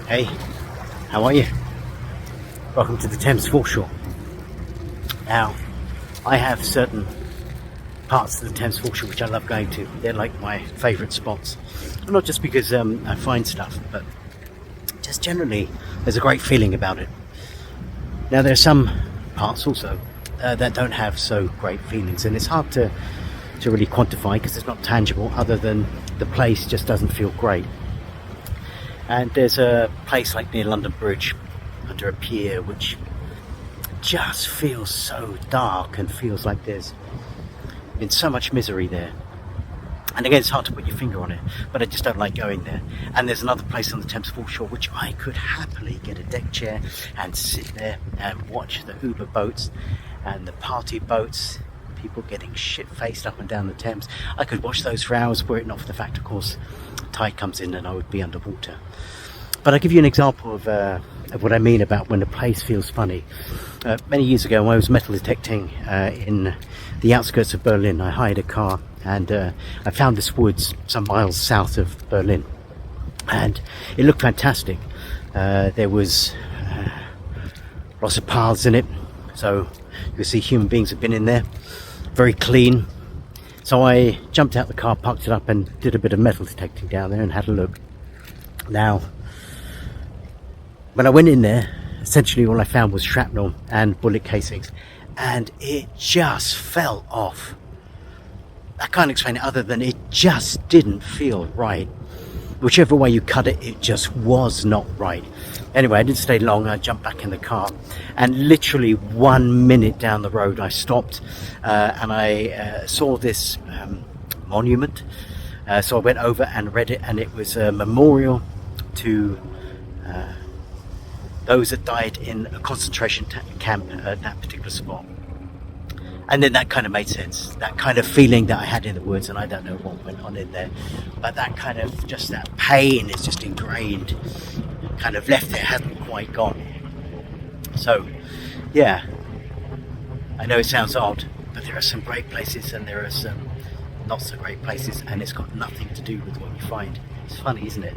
Hey, how are you? Welcome to the Thames Foreshore. Now, I have certain parts of the Thames Foreshore which I love going to. They're like my favourite spots. Not just because I find stuff, but just generally there's a great feeling about it. Now, there are some parts also that don't have so great feelings, and it's hard to really quantify because it's not tangible other than the place just doesn't feel great. And there's a place like near London Bridge under a pier which just feels so dark and feels like there's been so much misery there. And again, it's hard to put your finger on it, but I just don't like going there. And there's another place on the Thames Foreshore which I could happily get a deck chair and sit there and watch the Uber boats and the party boats, people getting shit-faced up and down the Thames. I could watch those for hours were it not for the fact, of course, tide comes in and I would be underwater. But I'll give you an example of what I mean about when a place feels funny. Many years ago, when I was metal detecting in the outskirts of Berlin, I hired a car and I found this woods some miles south of Berlin, and it looked fantastic. There was lots of paths in it, so you can see human beings have been in there. Very clean. So I jumped out the car, parked it up, and did a bit of metal detecting down there and had a look. Now, when I went in there, essentially all I found was shrapnel and bullet casings, and it just fell off. I can't explain it other than it just didn't feel right. Whichever way you cut it, it just was not right. Anyway, I didn't stay long. I jumped back in the car, and literally 1 minute down the road I stopped and I saw this monument. So I went over and read it, and it was a memorial to those that died in a concentration camp at that particular spot. And then that kind of made sense. That kind of feeling that I had in the woods, and I don't know what went on in there, but that kind of, just that pain is just ingrained, kind of left there, hasn't quite gone. So, yeah, I know it sounds odd, but there are some great places and there are some not so great places, and it's got nothing to do with what you find. It's funny, isn't it?